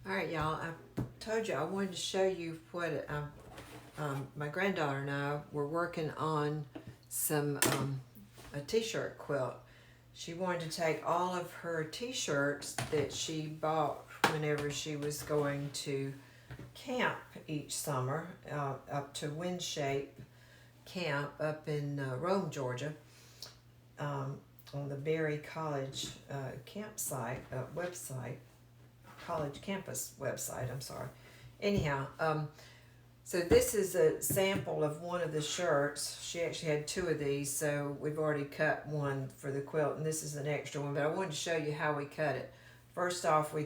All right, y'all. I told you I wanted to show you what my granddaughter and I were working on some a t-shirt quilt. She wanted to take all of her t-shirts that she bought whenever she was going to camp each summer, up to Wind Shape Camp up in Rome, Georgia, on the Berry College campsite website, college campus website. I'm sorry. Anyhow, so this is a sample of one of the shirts. She actually had two of these, so we've already cut one for the quilt, and this is an extra one. But I wanted to show you how we cut it. First off, the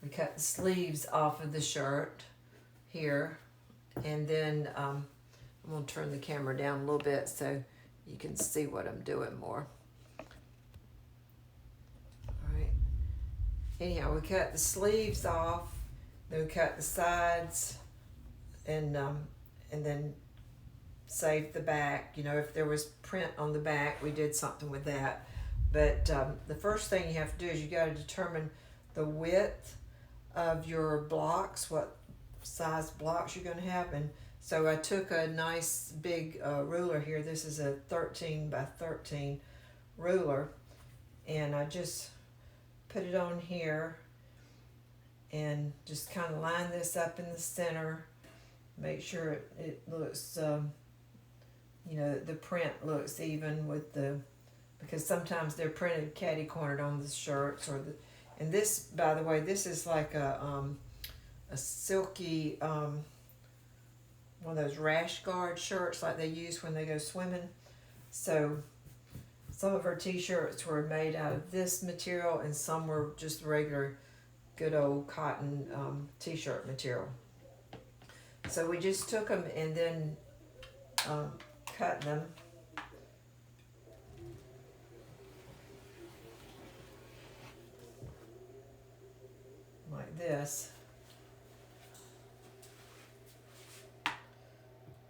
we cut the sleeves off of the shirt here, and then I'm gonna turn the camera down a little bit so you can see what I'm doing more. All right. Anyhow, we cut the sleeves off, then we cut the sides, and then saved the back. You know, if there was print on the back, we did something with that. But the first thing you have to do is you got to determine the width of your blocks, what size blocks you're going to have. And so I took a nice big ruler here. This is a 13 by 13 ruler, and I just put it on here and just kind of line this up in the center. Make sure it looks, you know, the print looks even with the, because sometimes they're printed catty cornered on the shirts or the, and this, by the way, this is like a silky, one of those rash guard shirts like they use when they go swimming. So some of her t-shirts were made out of this material and some were just regular good old cotton t-shirt material. So we just took them and then cut them. Like this.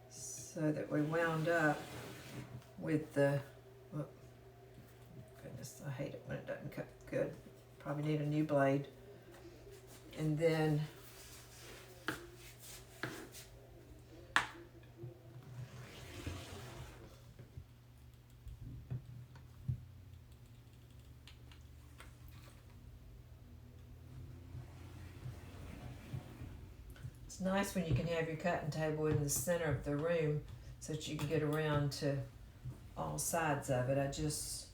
So that we wound up with the, oh, goodness, I hate it when it doesn't cut good. Probably need a new blade. And then it's nice when you can have your cutting table in the center of the room so that you can get around to all sides of it. I just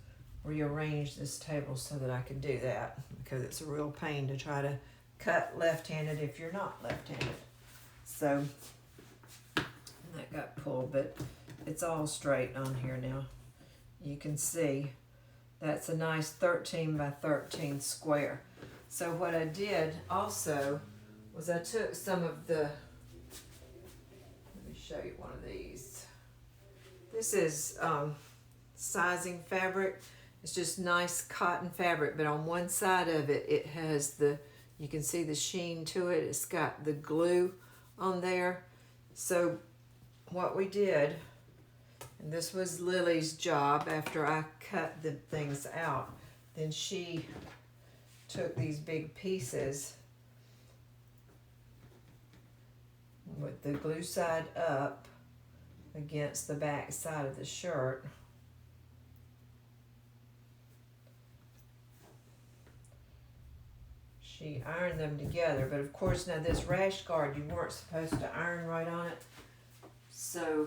rearranged this table so that I could do that because it's a real pain to try to cut left-handed if you're not left-handed. So that got pulled, but it's all straight on here now. You can see that's a nice 13 by 13 square. So what I did also was I took some of the, let me show you one of these. This is sizing fabric. It's just nice cotton fabric, but on one side of it, it has the, you can see the sheen to it. It's got the glue on there. So what we did, and this was Lily's job after I cut the things out, then she took these big pieces with the glue side up against the back side of the shirt. She ironed them together, but of course now this rash guard you weren't supposed to iron right on it. So,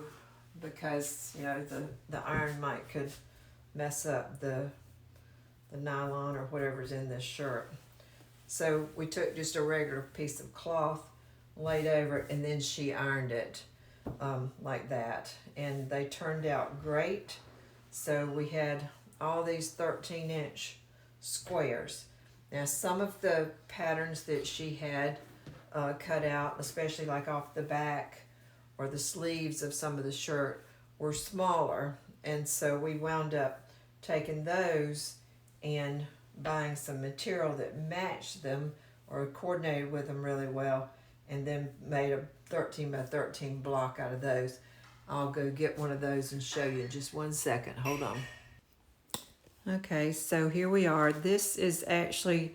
because you know the iron could mess up the nylon or whatever's in this shirt. So we took just a regular piece of cloth, laid over it, and then she ironed it like that, and they turned out great. So we had all these 13-inch squares. Now some of the patterns that she had cut out, especially like off the back or the sleeves of some of the shirt, were smaller, and so we wound up taking those and buying some material that matched them or coordinated with them really well, and then made a 13 by 13 block out of those. I'll go get one of those and show you in just 1 second. Hold on. Okay, so here we are. This is actually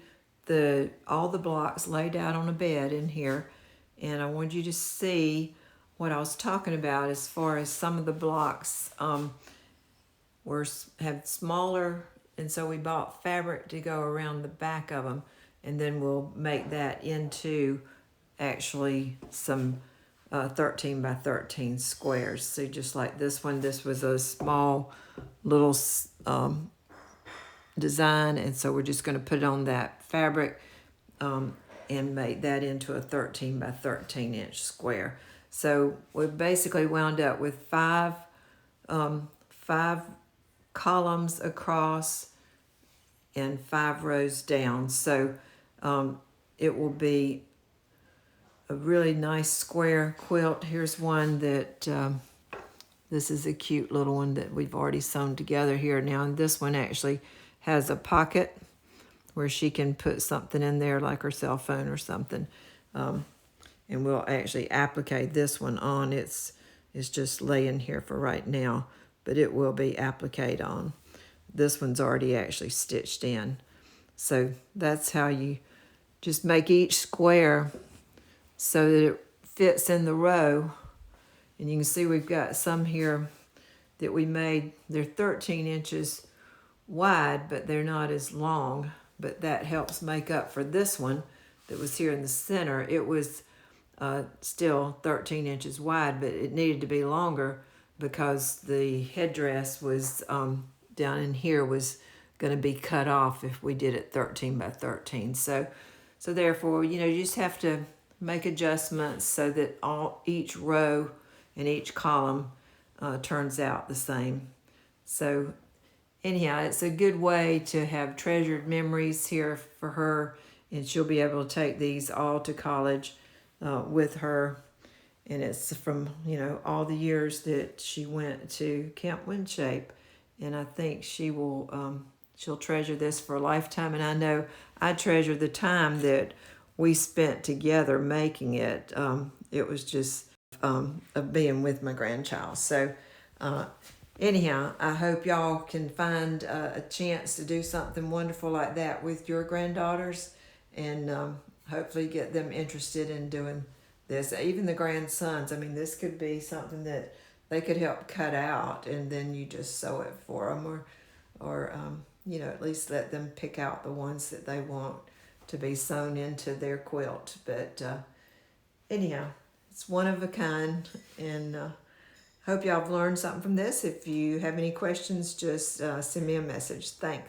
all the blocks laid out on a bed in here, and I wanted you to see what I was talking about as far as some of the blocks have smaller, and so we bought fabric to go around the back of them, and then we'll make that into actually some 13 by 13 squares. So just like this one, this was a small little design, and so we're just going to put on that fabric and make that into a 13 by 13 inch square. So we basically wound up with five columns across and 5 rows down. So it will be a really nice square quilt. Here's one that this is a cute little one that we've already sewn together here now, and this one actually has a pocket where she can put something in there like her cell phone or something. And we'll actually applique this one on. It's just laying here for right now, but it will be appliqued on. This one's already actually stitched in. So that's how you just make each square so that it fits in the row. And you can see we've got some here that we made. They're 13 inches wide, but they're not as long. But that helps make up for this one that was here in the center. It was still 13 inches wide, but it needed to be longer because the headdress was down in here was going to be cut off if we did it 13 by 13. So therefore, you just have to make adjustments so that each row and each column turns out the same. So anyhow, it's a good way to have treasured memories here for her, and she'll be able to take these all to college with her. And it's from, all the years that she went to Camp Windshape. And I think she'll treasure this for a lifetime. And I know I treasure the time that we spent together making it. It was just of being with my grandchild. So anyhow, I hope y'all can find a chance to do something wonderful like that with your granddaughters, and hopefully get them interested in doing this. Even the grandsons. I mean, this could be something that they could help cut out, and then you just sew it for them, or at least let them pick out the ones that they want to be sewn into their quilt. But anyhow, it's one of a kind, and hope y'all have learned something from this. If you have any questions, just send me a message. Thanks.